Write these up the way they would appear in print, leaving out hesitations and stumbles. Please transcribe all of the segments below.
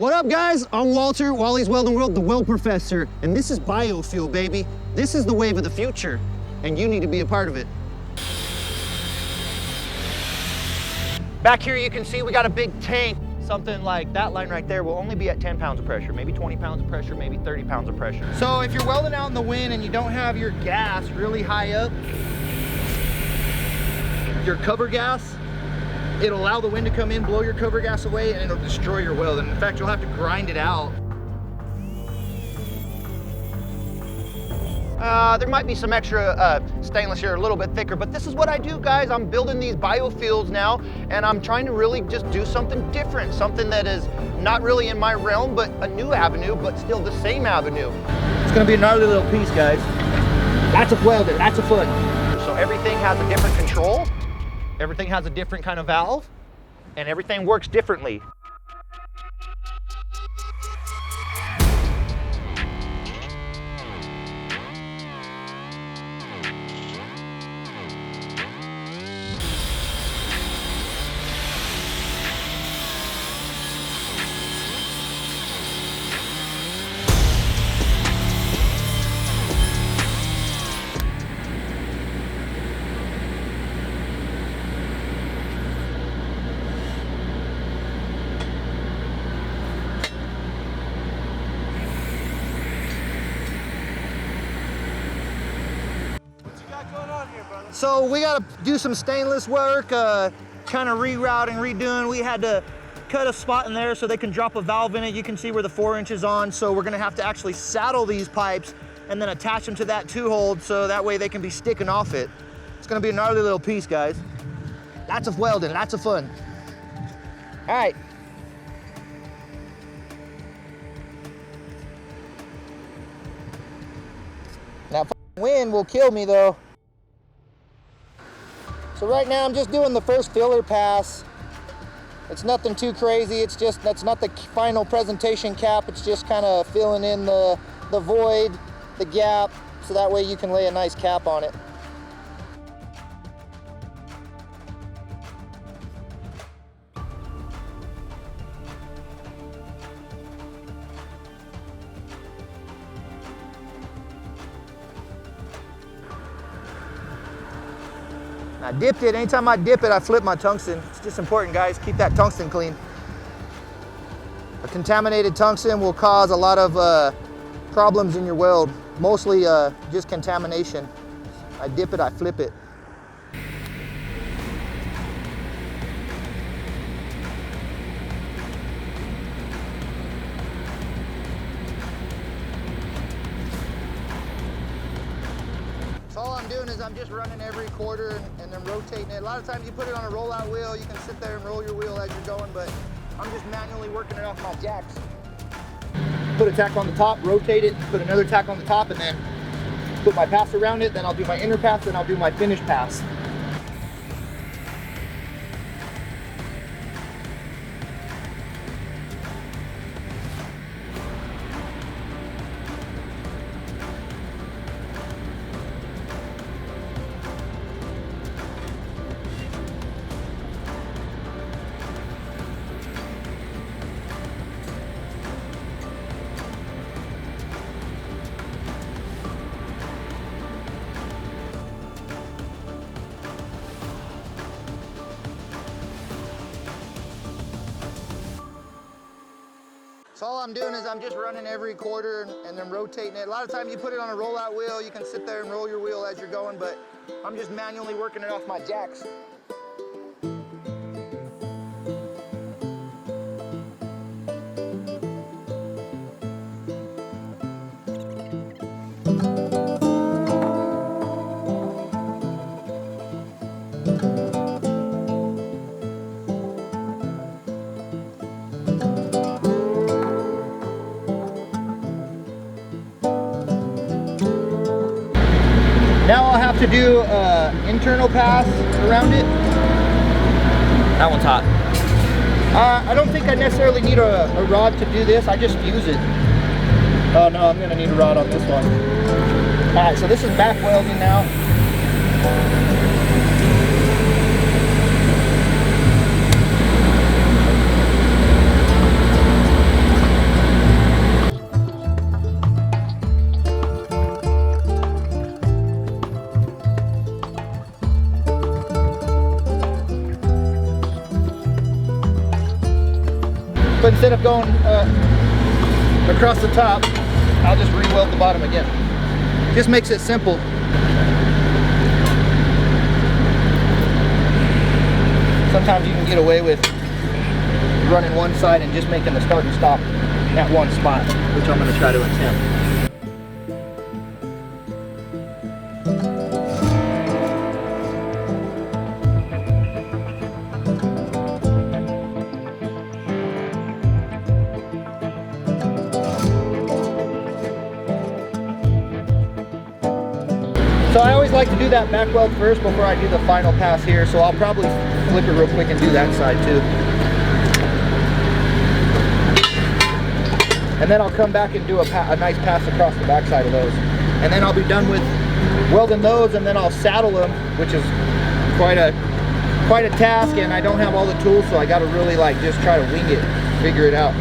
What up, guys? I'm Walter, Wally's Welding World, the Weld Professor, and this is Biofuel, baby. This is the wave of the future, and you need to be a part of it. Back here, you can see we got a big tank. Something like that line right there will only be at 10 pounds of pressure, maybe 20 pounds of pressure, maybe 30 pounds of pressure. So if you're welding out in the wind and you don't have your gas really high up, your cover gas, it'll allow the wind to come in, blow your cover gas away, and it'll destroy your weld. And in fact, you'll have to grind it out. There might be some extra stainless here, a little bit thicker, but this is what I do, guys. I'm building these biofuels now, and I'm trying to really just do something different, something that is not really in my realm, but a new avenue, but still the same avenue. It's gonna be a gnarly little piece, guys. Lots of welding, lots of fun. So everything has a different control, everything has a different kind of valve, and everything works differently. So we got to do some stainless work, kind of rerouting, redoing. We had to cut a spot in there so they can drop a valve in it. You can see where the 4 inches on. So we're going to have to actually saddle these pipes and then attach them to that 2-hold so that way they can be sticking off it. It's going to be a gnarly little piece, guys. Lots of welding, lots of fun. All right. That wind will kill me though. So right now I'm just doing the first filler pass. It's nothing too crazy. It's just, that's not the final presentation cap. It's just kind of filling in the void, the gap, so that way you can lay a nice cap on it. I dipped it. Anytime I dip it, I flip my tungsten. It's just important, guys. Keep that tungsten clean. A contaminated tungsten will cause a lot of problems in your weld. Mostly just contamination. I dip it, I flip it. All I'm doing is I'm just running every quarter and then rotating it. A lot of times you put it on a rollout wheel, you can sit there and roll your wheel as you're going, but I'm just manually working it off my jacks. Put a tack on the top, rotate it, put another tack on the top, and then put my pass around it, then I'll do my inner pass, then I'll do my finish pass. So all I'm doing is I'm just running every quarter and then rotating it. A lot of times you put it on a rollout wheel, you can sit there and roll your wheel as you're going, but I'm just manually working it off my jacks. Now I'll have to do internal pass around it. That one's hot. I don't think I necessarily need a rod to do this. I just fuse it. Oh no, I'm gonna need a rod on this one. All right, so this is back welding now. But instead of going across the top, I'll just re-weld the bottom again. Just makes it simple. Sometimes you can get away with running one side and just making the start and stop at one spot, which I'm going to try to attempt. So I always like to do that back weld first before I do the final pass here, so I'll probably flip it real quick and do that side too. And then I'll come back and do a nice pass across the back side of those. And then I'll be done with welding those, and then I'll saddle them, which is quite a task, and I don't have all the tools, so I got to really like just try to wing it, figure it out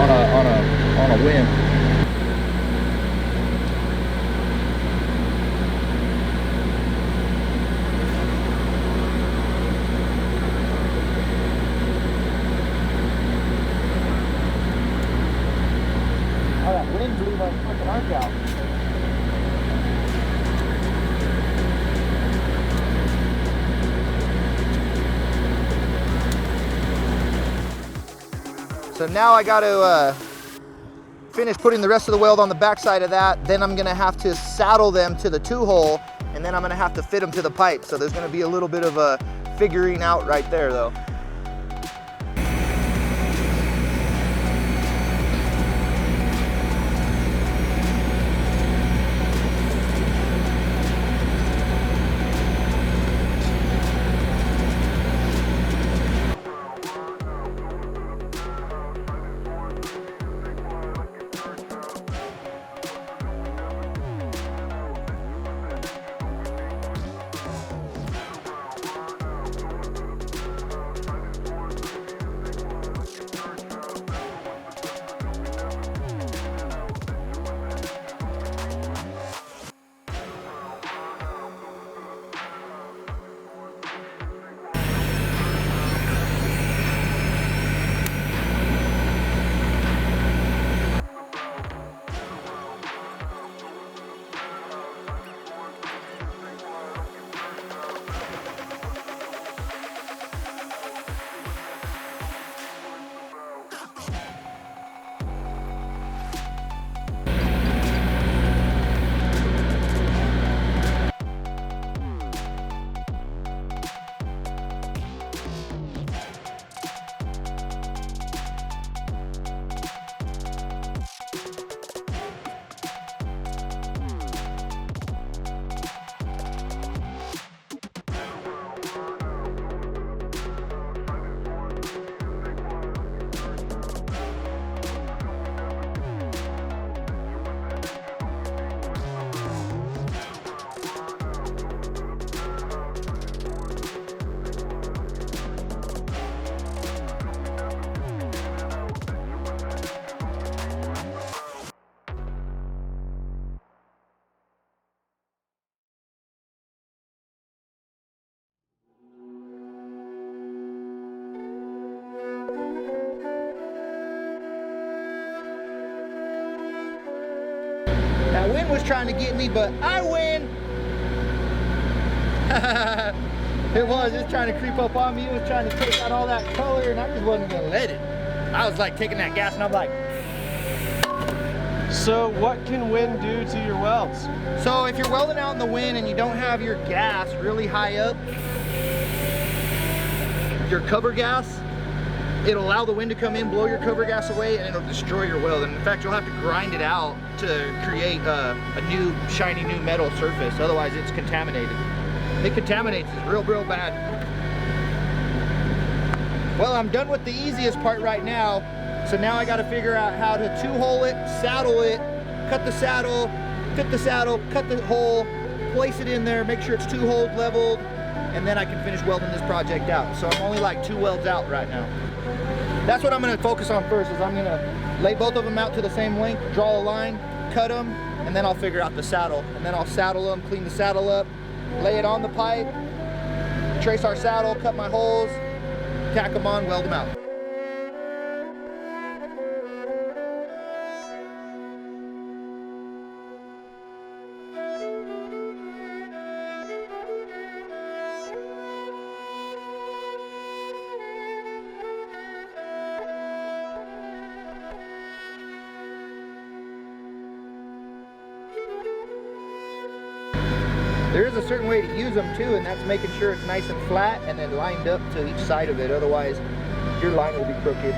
on a whim. Oh, that wind blew my fucking arc out. So now I got to finish putting the rest of the weld on the back side of that. Then I'm gonna have to saddle them to the 2-hole, and then I'm gonna have to fit them to the pipe. So there's gonna be a little bit of a figuring out right there though. That wind was trying to get me, but I win. It was just trying to creep up on me. It was trying to take out all that color, and I just wasn't gonna let it. I was like taking that gas, and I'm like. So what can wind do to your welds? So if you're welding out in the wind and you don't have your gas really high up, your cover gas, it'll allow the wind to come in, blow your cover gas away, and it'll destroy your weld. And in fact, you'll have to grind it out to create a new, shiny new metal surface. Otherwise, it's contaminated. It contaminates, it's real bad. Well, I'm done with the easiest part right now. So now I gotta figure out how to 2-hole it, saddle it, cut the saddle, fit the saddle, cut the hole, place it in there, make sure it's 2-hole leveled, and then I can finish welding this project out. So I'm only like 2 welds out right now. That's what I'm gonna focus on first, is I'm gonna lay both of them out to the same length, draw a line, cut them, and then I'll figure out the saddle. And then I'll saddle them, clean the saddle up, lay it on the pipe, trace our saddle, cut my holes, tack them on, weld them out. There is a certain way to use them too, and that's making sure it's nice and flat and then lined up to each side of it. Otherwise, your line will be crooked.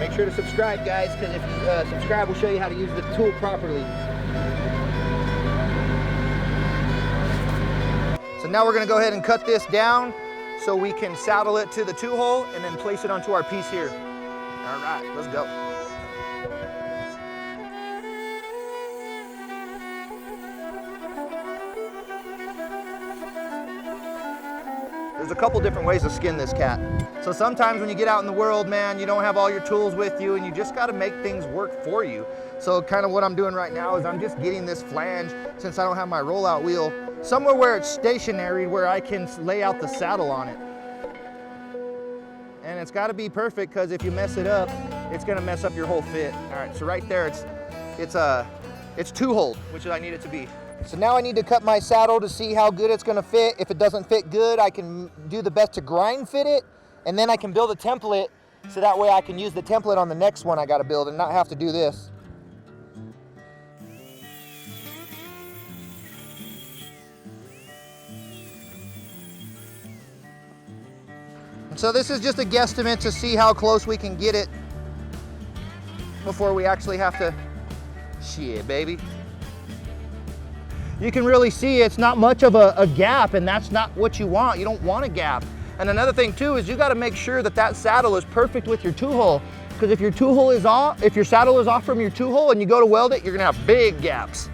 Make sure to subscribe, guys, because if you subscribe, we'll show you how to use the tool properly. So now we're going to go ahead and cut this down so we can saddle it to the 2-hole and then place it onto our piece here. All right, let's go. There's a couple different ways to skin this cat. So sometimes when you get out in the world, man, you don't have all your tools with you and you just got to make things work for you. So kind of what I'm doing right now is I'm just getting this flange, since I don't have my rollout wheel, somewhere where it's stationary where I can lay out the saddle on it. And it's got to be perfect, because if you mess it up, it's going to mess up your whole fit. All right, so right there it's 2-hole, which I need it to be. So now I need to cut my saddle to see how good it's going to fit. If it doesn't fit good, I can do the best to grind fit it, and then I can build a template so that way I can use the template on the next one I got to build and not have to do this. So this is just a guesstimate to see how close we can get it before we actually have to, shit, baby. You can really see it's not much of a gap, and that's not what you want. You don't want a gap. And another thing too is you got to make sure that that saddle is perfect with your 2-hole, because if your 2-hole is off, if your saddle is off from your 2-hole and you go to weld it, you're gonna have big gaps.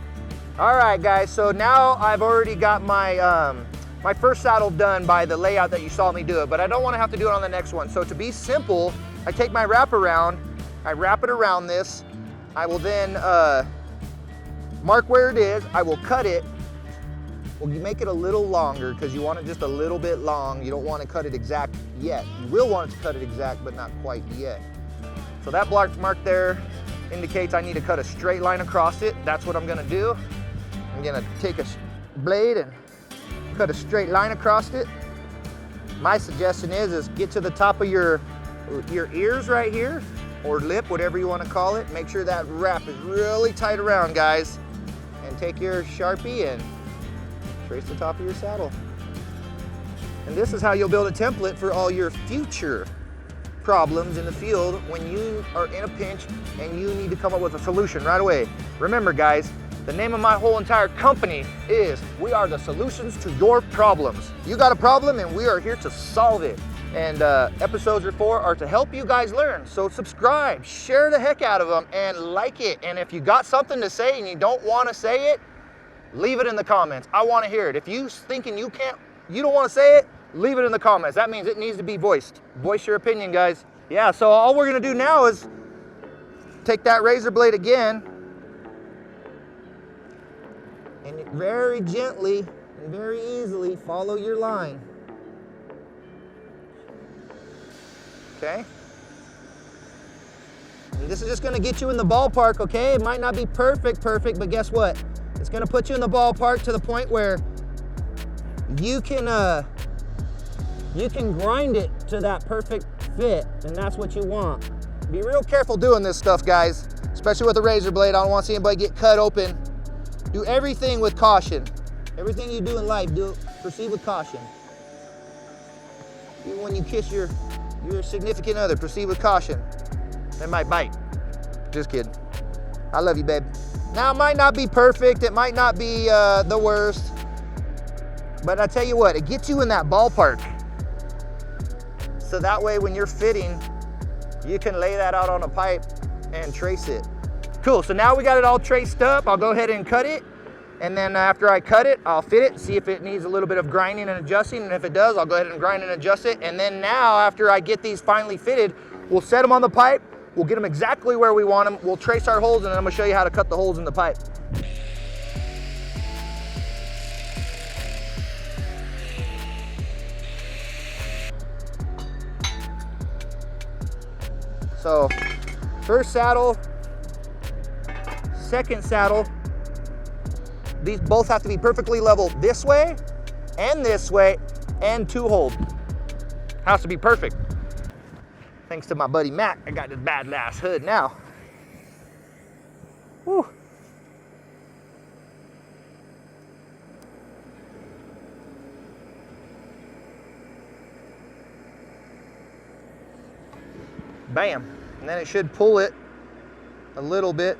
All right, guys, so now I've already got my my first saddle done by the layout that you saw me do it, but I don't want to have to do it on the next one. So to be simple, I take my wraparound, I wrap it around this, I will then mark where it is, I will cut it. Well, you make it a little longer because you want it just a little bit long. You don't want to cut it exact yet. You will want it to cut it exact, but not quite yet. So that mark there indicates I need to cut a straight line across it. That's what I'm gonna do. I'm gonna take a blade and cut a straight line across it. My suggestion is get to the top of your ears right here, or lip, whatever you want to call it. Make sure that wrap is really tight around, guys. And take your Sharpie and trace the top of your saddle. And this is how you'll build a template for all your future problems in the field when you are in a pinch and you need to come up with a solution right away. Remember, guys, the name of my whole entire company is We Are the Solutions to Your Problems. You got a problem and we are here to solve it. And episodes 4 are to help you guys learn. So subscribe, share the heck out of them, and like it. And if you got something to say and you don't want to say it, leave it in the comments. I want to hear it. If you thinking you don't want to say it, leave it in the comments. That means it needs to be voiced. Voice your opinion, guys. Yeah, so all we're gonna do now is take that razor blade again and very gently and very easily follow your line. Okay? And this is just gonna get you in the ballpark, okay? It might not be perfect, but guess what? It's gonna put you in the ballpark to the point where you can grind it to that perfect fit, and that's what you want. Be real careful doing this stuff, guys, especially with a razor blade. I don't want to see anybody get cut open. Do everything with caution. Everything you do in life, proceed with caution. Even when you kiss your significant other, proceed with caution. They might bite. Just kidding. I love you, babe. Now, it might not be perfect. It might not be the worst. But I tell you what, it gets you in that ballpark. So that way when you're fitting, you can lay that out on a pipe and trace it. Cool, so now we got it all traced up. I'll go ahead and cut it. And then after I cut it, I'll fit it, see if it needs a little bit of grinding and adjusting. And if it does, I'll go ahead and grind and adjust it. And then now, after I get these finally fitted, we'll set them on the pipe. We'll get them exactly where we want them. We'll trace our holes, and then I'm gonna show you how to cut the holes in the pipe. So, first saddle, second saddle, these both have to be perfectly level this way, and 2-hole. Has to be perfect. Thanks to my buddy Mac, I got this badass hood now. Whew. Bam. And then it should pull it a little bit.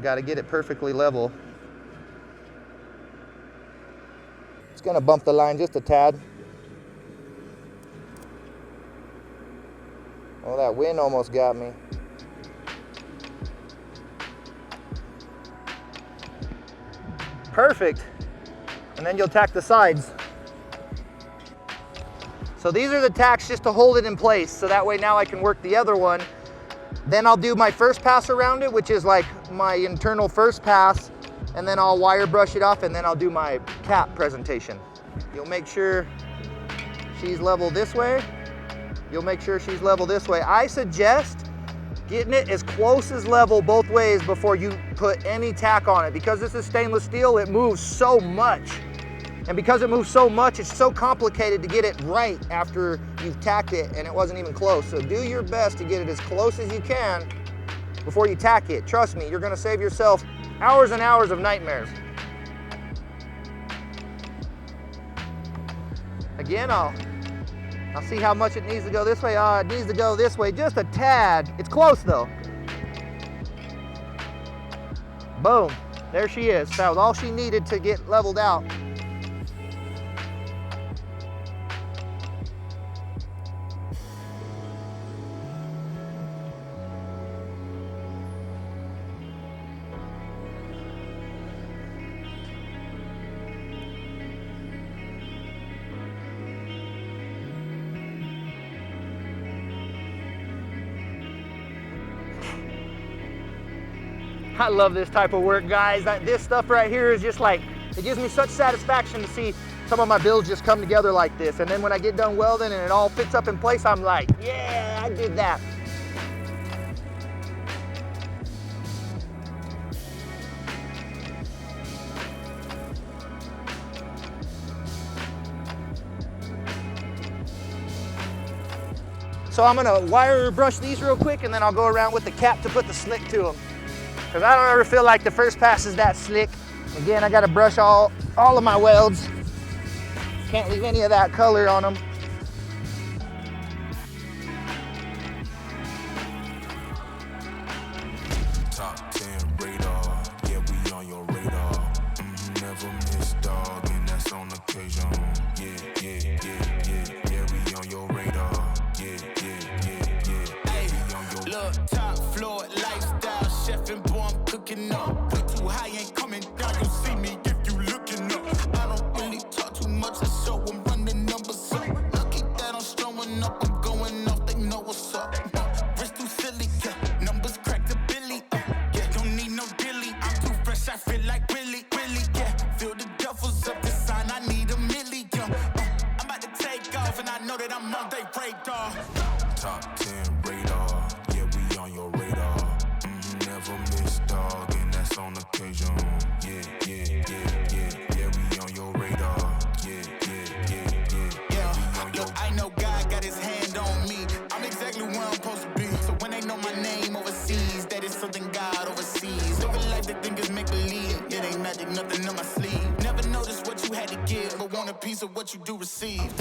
Got to get it perfectly level. It's going to bump the line just a tad. Oh, that wind almost got me. Perfect. And then you'll tack the sides. So these are the tacks just to hold it in place, so that way now I can work the other one. Then I'll do my first pass around it, which is like my internal first pass, and then I'll wire brush it off, and then I'll do my cap presentation. You'll make sure she's level this way. You'll make sure she's level this way. I suggest getting it as close as level both ways before you put any tack on it. Because this is stainless steel, it moves so much. And because it moves so much, it's so complicated to get it right after you've tacked it and it wasn't even close. So do your best to get it as close as you can before you tack it. Trust me, you're gonna save yourself hours and hours of nightmares. Again, I'll see how much it needs to go this way. It needs to go this way, just a tad. It's close though. Boom, there she is. That was all she needed to get leveled out. I love this type of work, guys. This stuff right here is just like, it gives me such satisfaction to see some of my builds just come together like this. And then when I get done welding and it all fits up in place, I'm like, yeah, I did that. So I'm gonna wire brush these real quick, and then I'll go around with the cap to put the slick to them. Because I don't ever feel like the first pass is that slick. Again, I gotta brush all of my welds. Can't leave any of that color on them. Top 10 radar, yeah, we on your radar. Never miss, dog, and that's on occasion. Yeah, we on your radar. Yeah. Hey, we on your look, top floor lifestyle, chef and boy, I'm cooking up. Way too high, ain't coming down. You see me if you looking up. I don't really talk too much, so I'm running numbers up. Lucky that I'm strolling up, I'm going off, they know what's up. Wrist too silly, yeah. Numbers crack the billy, yeah. Don't need no dilly, I'm too fresh, I feel like really, yeah. Feel the duffels up, the sign, I need a million. I'm about to take off, and I know that I'm on they radar. top 10 radar, yeah, we on your radar. Never miss, dog, and that's on occasion. Yeah, we on your radar. Yeah. Look, I know God got his hand on me. I'm exactly where I'm supposed to be. So when they know my name overseas, that is something God oversees. Living life that think is make believe. It ain't magic, nothing on my sleeve. Never noticed what you had to give, but want a piece of what you do receive.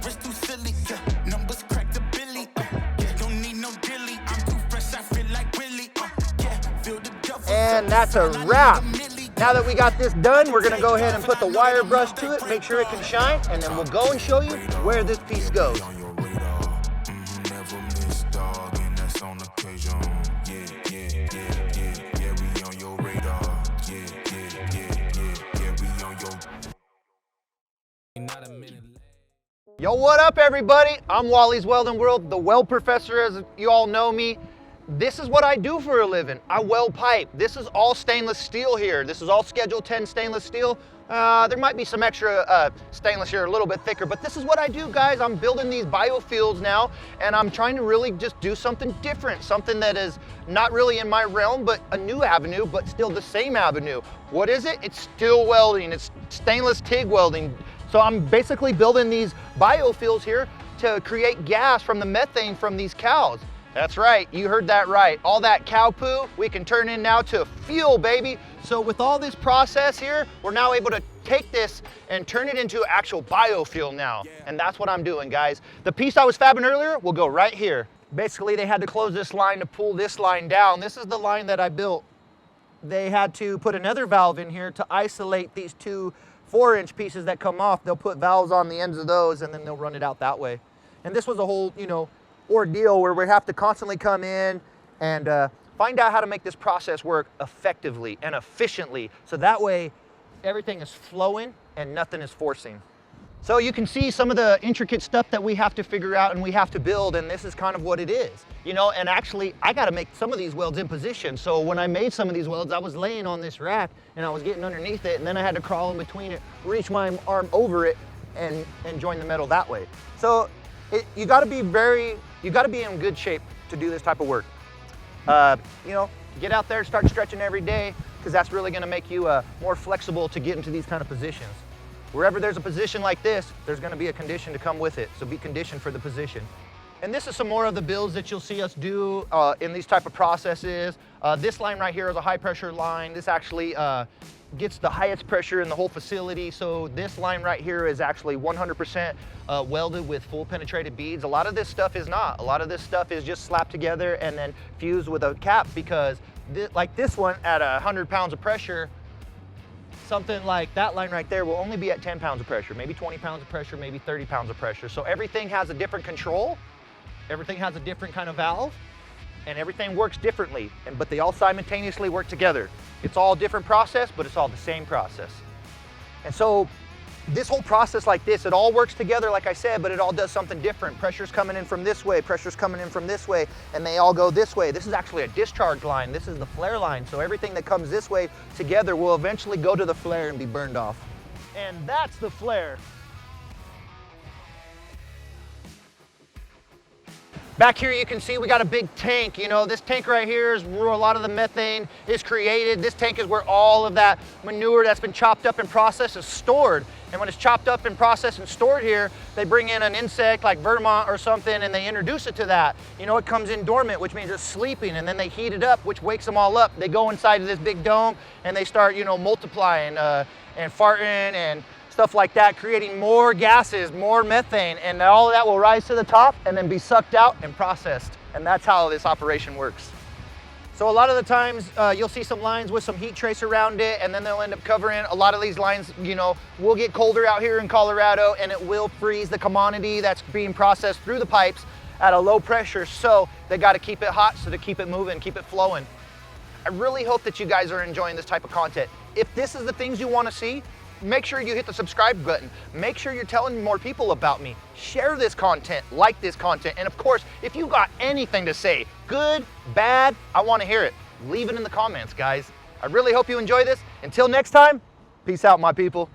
Wrist too silly, yeah. Numbers crack the billy, yeah. Don't need no dilly. I'm too fresh, I feel like really, yeah. Feel the duffel. And that's a wrap. Now that we got this done, we're gonna go ahead and put the wire brush to it, make sure it can shine, and then we'll go and show you where this piece goes. On your radar. Never miss, dog, and that's on occasion. Yeah, we on your radar. Yeah, we on your. Not a minute late. Yo, what up everybody? I'm Wally's Welding World, the Weld Professor as you all know me. This is what I do for a living. I weld pipe. This is all stainless steel here. This is all Schedule 10 stainless steel. There might be some extra stainless here, a little bit thicker, but this is what I do, guys. I'm building these biofuels now, and I'm trying to really just do something different, something that is not really in my realm, but a new avenue, but still the same avenue. What is it? It's still welding. It's stainless TIG welding. So I'm basically building these biofuels here to create gas from the methane from these cows. That's right, you heard that right. All that cow poo, we can turn in now to fuel, baby. So with all this process here, we're now able to take this and turn it into actual biofuel now. And that's what I'm doing, guys. The piece I was fabbing earlier will go right here. Basically, they had to close this line to pull this line down. This is the line that I built. They had to put another valve in here to isolate these two 4-inch pieces that come off. They'll put valves on the ends of those and then they'll run it out that way. And this was a whole, you know, ordeal where we have to constantly come in and find out how to make this process work effectively and efficiently. So that way everything is flowing and nothing is forcing. So you can see some of the intricate stuff that we have to figure out and we have to build, and this is kind of what it is. You know, and actually I got to make some of these welds in position. So when I made some of these welds, I was laying on this rack and I was getting underneath it, and then I had to crawl in between it, reach my arm over it and join the metal that way. So you got to be in good shape to do this type of work. You know, get out there, start stretching every day, because that's really going to make you more flexible to get into these kind of positions. Wherever there's a position like this, there's going to be a condition to come with it. So be conditioned for the position. And this is some more of the builds that you'll see us do in these type of processes. This line right here is a high pressure line. This actually gets the highest pressure in the whole facility. So this line right here is actually 100% welded with full penetrated beads. A lot of this stuff is not. A lot of this stuff is just slapped together and then fused with a cap, because like this one at 100 pounds of pressure, something like that line right there will only be at 10 pounds of pressure, maybe 20 pounds of pressure, maybe 30 pounds of pressure. So everything has a different control, everything has a different kind of valve, and everything works differently, but they all simultaneously work together. It's all a different process, but it's all the same process. And so this whole process like this, it all works together, like I said, but it all does something different. Pressure's coming in from this way, pressure's coming in from this way, and they all go this way. This is actually a discharge line. This is the flare line. So everything that comes this way together will eventually go to the flare and be burned off. And that's the flare. Back here you can see we got a big tank. You know, this tank right here is where a lot of the methane is created. This tank is where all of that manure that's been chopped up and processed is stored. And when it's chopped up and processed and stored here, they bring in an insect like vermont or something and they introduce it to that. You know, it comes in dormant, which means it's sleeping, and then they heat it up, which wakes them all up. They go inside of this big dome and they start, you know, multiplying and farting and stuff like that, creating more gases, more methane, and all of that will rise to the top and then be sucked out and processed. And that's how this operation works. So a lot of the times you'll see some lines with some heat trace around it, and then they'll end up covering. A lot of these lines, you know, will get colder out here in Colorado, and it will freeze the commodity that's being processed through the pipes at a low pressure. So they got to keep it hot so to keep it moving, keep it flowing. I really hope that you guys are enjoying this type of content. If this is the things you want to see, make sure you hit the subscribe button. Make sure you're telling more people about me. Share this content, like this content, and of course, if you got anything to say, good, bad, I want to hear it. Leave it in the comments, guys. I really hope you enjoy this. Until next time, peace out, my people.